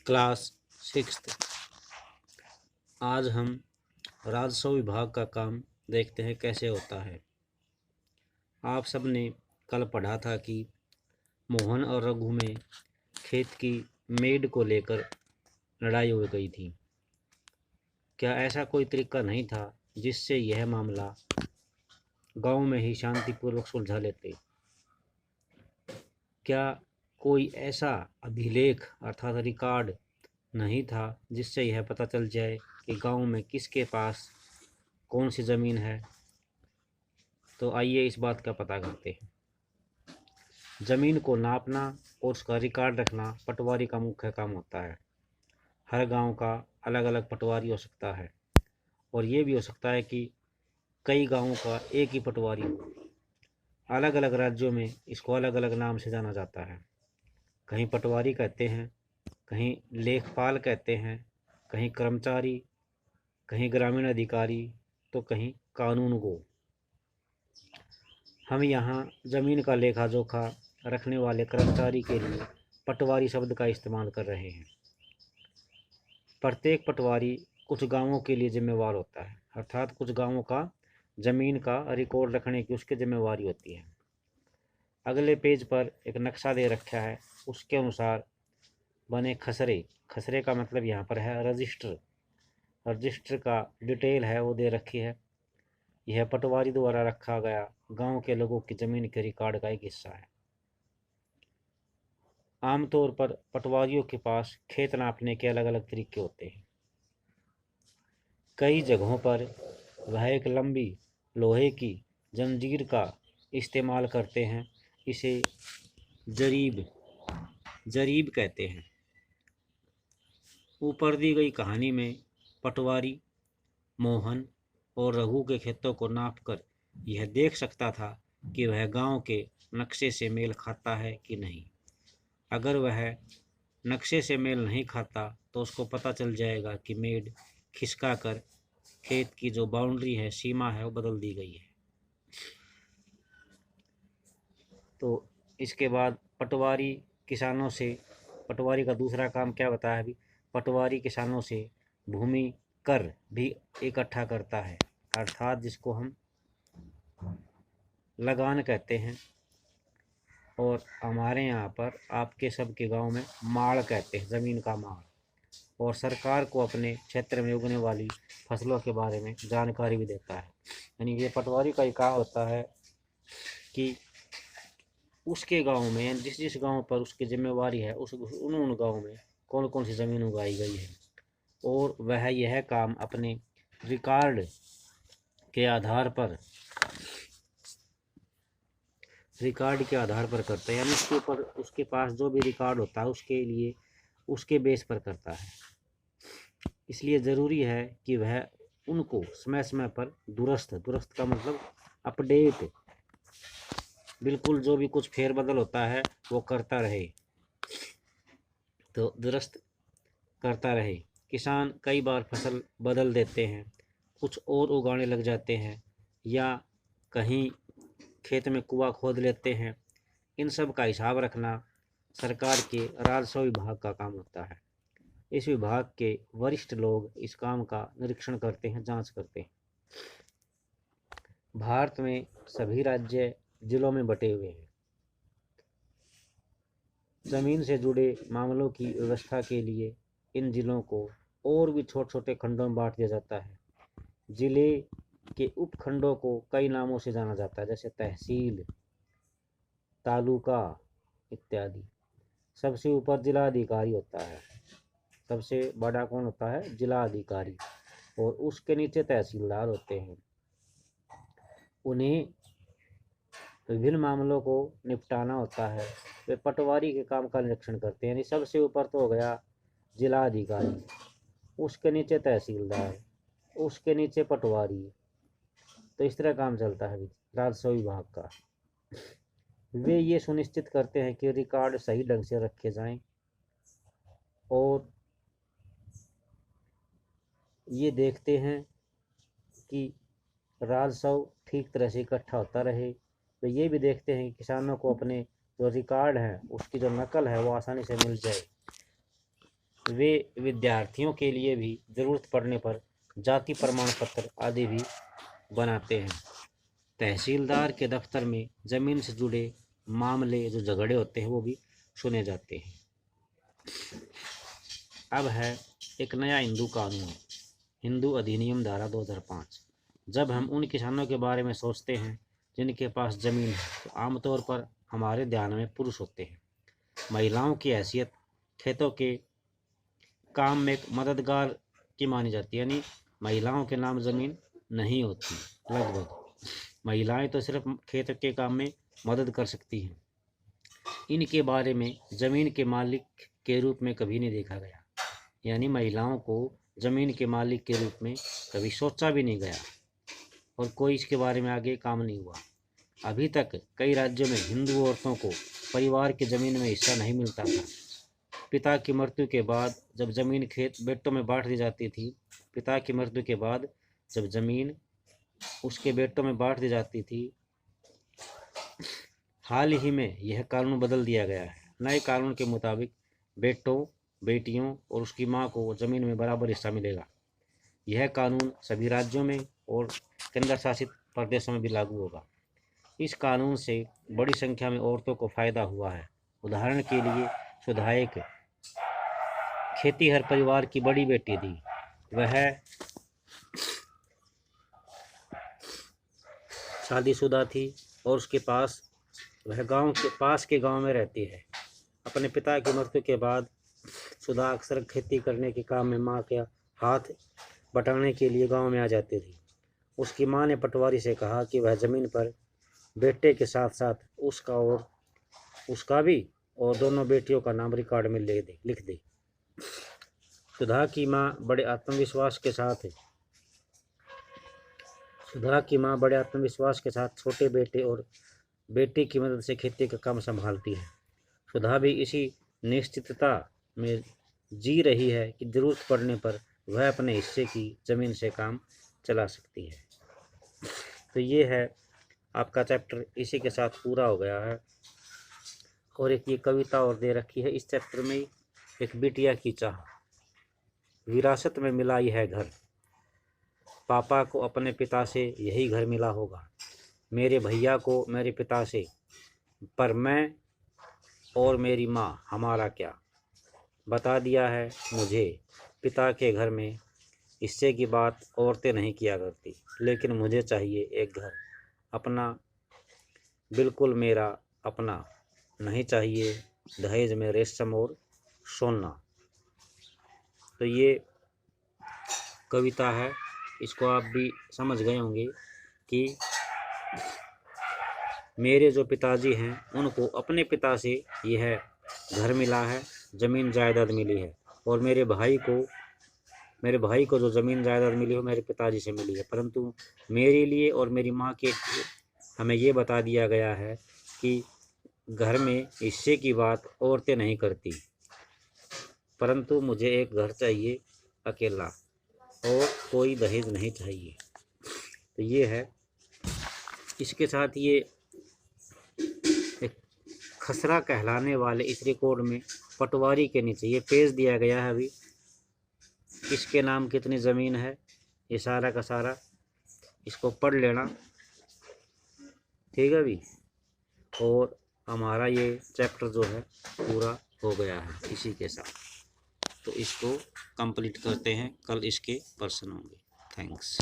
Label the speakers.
Speaker 1: Class sixth. आज हम राजस्व विभाग का काम देखते हैं कैसे होता है। आप सबने कल पढ़ा था कि मोहन और रघु में खेत की मेड़ को लेकर लड़ाई हो गई थी। क्या ऐसा कोई तरीका नहीं था जिससे यह मामला गांव में ही शांतिपूर्वक सुलझा लेते? क्या कोई ऐसा अभिलेख अर्थात रिकॉर्ड नहीं था जिससे यह पता चल जाए कि गांव में किसके पास कौन सी ज़मीन है? तो आइए इस बात का पता करते हैं। ज़मीन को नापना और उसका रिकॉर्ड रखना पटवारी का मुख्य काम होता है। हर गांव का अलग अलग पटवारी हो सकता है और ये भी हो सकता है कि कई गांवों का एक ही पटवारी हो। अलग अलग राज्यों में इसको अलग अलग नाम से जाना जाता है। कहीं पटवारी कहते हैं, कहीं लेखपाल कहते हैं, कहीं कर्मचारी, कहीं ग्रामीण अधिकारी, तो कहीं कानूनगो। हम यहाँ ज़मीन का लेखा जोखा रखने वाले कर्मचारी के लिए पटवारी शब्द का इस्तेमाल कर रहे हैं। प्रत्येक पटवारी कुछ गांवों के लिए जिम्मेवार होता है, अर्थात कुछ गांवों का ज़मीन का रिकॉर्ड रखने की उसकी जिम्मेवारी होती है। अगले पेज पर एक नक्शा दे रखा है, उसके अनुसार बने खसरे। खसरे का मतलब यहाँ पर है रजिस्टर। रजिस्टर का डिटेल है वो दे रखी है। यह पटवारी द्वारा रखा गया गांव के लोगों की ज़मीन के रिकॉर्ड का एक हिस्सा है। आमतौर पर पटवारियों के पास खेत नापने के अलग अलग तरीके होते हैं। कई जगहों पर वह एक लंबी लोहे की जंजीर का इस्तेमाल करते हैं। इसे जरीब जरीब कहते हैं। ऊपर दी गई कहानी में पटवारी मोहन और रघु के खेतों को नापकर यह देख सकता था कि वह गांव के नक्शे से मेल खाता है कि नहीं। अगर वह नक्शे से मेल नहीं खाता तो उसको पता चल जाएगा कि मेड़ खिसका कर खेत की जो बाउंड्री है, सीमा है, वो बदल दी गई है। तो इसके बाद पटवारी का दूसरा काम क्या बताया अभी? पटवारी किसानों से भूमि कर भी इकट्ठा करता है, अर्थात जिसको हम लगान कहते हैं, और हमारे यहाँ पर आपके सबके गांव में माड़ कहते हैं, ज़मीन का माड़। और सरकार को अपने क्षेत्र में उगने वाली फसलों के बारे में जानकारी भी देता है। यानी ये पटवारी का ही काम होता है कि उसके गांव में जिस जिस गांव पर उसकी जिम्मेवारी है उन गांव में कौन कौन सी ज़मीन उगाई गई है, और वह यह काम अपने रिकॉर्ड के आधार पर करता है। यानी उसके ऊपर उसके पास जो भी रिकॉर्ड होता है उसके लिए उसके बेस पर करता है। इसलिए ज़रूरी है कि वह उनको समय समय पर दुरुस्त का मतलब अपडेट, बिल्कुल जो भी कुछ फेरबदल होता है वो करता रहे, तो दुरुस्त करता रहे। किसान कई बार फसल बदल देते हैं, कुछ और उगाने लग जाते हैं, या कहीं खेत में कुआं खोद लेते हैं। इन सब का हिसाब रखना सरकार के राजस्व विभाग का काम होता है। इस विभाग के वरिष्ठ लोग इस काम का निरीक्षण करते हैं, जांच करते हैं। भारत में सभी राज्य जिलों में बटे हुए हैं। जमीन से जुड़े मामलों की व्यवस्था के लिए इन जिलों को और भी छोटे छोटे खंडों में बांट दिया जाता है। जिले के उपखंडों को कई नामों से जाना जाता है, जैसे तहसील, तालुका इत्यादि। सबसे ऊपर जिला अधिकारी होता है, सबसे बड़ा कौन होता है? जिला अधिकारी। और उसके नीचे तहसीलदार होते हैं। उन्हें विभिन्न मामलों को निपटाना होता है। वे पटवारी के काम का निरीक्षण करते हैं। यानी सबसे ऊपर तो हो गया जिला अधिकारी, उसके नीचे तहसीलदार, उसके नीचे पटवारी। तो इस तरह काम चलता है राजस्व विभाग का। वे ये सुनिश्चित करते हैं कि रिकॉर्ड सही ढंग से रखे जाएं और ये देखते हैं कि राजस्व ठीक तरह से इकट्ठा होता रहे। तो ये भी देखते हैं कि किसानों को अपने जो रिकॉर्ड हैं उसकी जो नकल है वो आसानी से मिल जाए। वे विद्यार्थियों के लिए भी ज़रूरत पड़ने पर जाति प्रमाण पत्र आदि भी बनाते हैं। तहसीलदार के दफ्तर में ज़मीन से जुड़े मामले जो झगड़े होते हैं वो भी सुने जाते हैं। अब है एक नया हिंदू कानून, हिंदू अधिनियम धारा 2005। जब हम उन किसानों के बारे में सोचते हैं जिनके पास ज़मीन है तो आमतौर पर हमारे ध्यान में पुरुष होते हैं। महिलाओं की हैसियत खेतों के काम में एक मददगार की मानी जाती है, यानी महिलाओं के नाम ज़मीन नहीं होती। लगभग महिलाएं तो सिर्फ खेत के काम में मदद कर सकती हैं। इनके बारे में ज़मीन के मालिक के रूप में कभी नहीं देखा गया, यानी महिलाओं को ज़मीन के मालिक के रूप में कभी सोचा भी नहीं गया और कोई इसके बारे में आगे काम नहीं हुआ। अभी तक कई राज्यों में हिंदू औरतों को परिवार की ज़मीन में हिस्सा नहीं मिलता था। पिता की मृत्यु के बाद जब ज़मीन खेत बेटों में बांट दी जाती थी, पिता की मृत्यु के बाद जब ज़मीन उसके बेटों में बांट दी जाती थी, हाल ही में यह कानून बदल दिया गया है। नए कानून के मुताबिक बेटों, बेटियों और उसकी मां को ज़मीन में बराबर हिस्सा मिलेगा। यह कानून सभी राज्यों में और केंद्र शासित प्रदेशों में भी लागू होगा। इस कानून से बड़ी संख्या में औरतों को फायदा हुआ है। उदाहरण के लिए सुधा एक खेतीहर परिवार की बड़ी बेटी थी। वह शादीशुदा थी और उसके पास वह पास के गांव में रहती है। अपने पिता की मृत्यु के बाद सुधा अक्सर खेती करने के काम में मां के हाथ बटाने के लिए गांव में आ जाती थी। उसकी मां ने पटवारी से कहा कि वह ज़मीन पर बेटे के साथ साथ उसका भी और दोनों बेटियों का नाम रिकॉर्ड में लिख दे। सुधा की मां बड़े आत्मविश्वास के साथ छोटे बेटे और बेटी की मदद से खेती का काम संभालती है। सुधा भी इसी निश्चितता में जी रही है कि जरूरत पड़ने पर वह अपने हिस्से की ज़मीन से काम चला सकती है। तो ये है आपका चैप्टर, इसी के साथ पूरा हो गया है। और एक ये कविता और दे रखी है इस चैप्टर में, एक बिटिया की चाह। विरासत में मिला यह घर, पापा को अपने पिता से यही घर मिला होगा, मेरे भैया को मेरे पिता से, पर मैं और मेरी माँ हमारा क्या। बता दिया है मुझे पिता के घर में हिस्से की बात औरतें नहीं किया करती, लेकिन मुझे चाहिए एक घर अपना, बिल्कुल मेरा अपना, नहीं चाहिए दहेज में रेशम और सोना। तो ये कविता है, इसको आप भी समझ गए होंगे कि मेरे जो पिताजी हैं उनको अपने पिता से यह घर मिला है, ज़मीन जायदाद मिली है, और मेरे भाई को जो ज़मीन जायदाद मिली हो मेरे पिताजी से मिली है। परंतु मेरे लिए और मेरी माँ के लिए हमें ये बता दिया गया है कि घर में हिस्से की बात औरतें नहीं करती, परंतु मुझे एक घर चाहिए अकेला और कोई दहेज नहीं चाहिए। तो ये है, इसके साथ ये एक खसरा कहलाने वाले इस रिकॉर्ड में पटवारी के नीचे ये पेज दिया गया है अभी, किसके नाम कितनी ज़मीन है, ये सारा का सारा इसको पढ़ लेना, ठीक है अभी। और हमारा ये चैप्टर जो है पूरा हो गया है इसी के साथ। तो इसको कंप्लीट करते हैं, कल इसके प्रश्न होंगे। थैंक्स।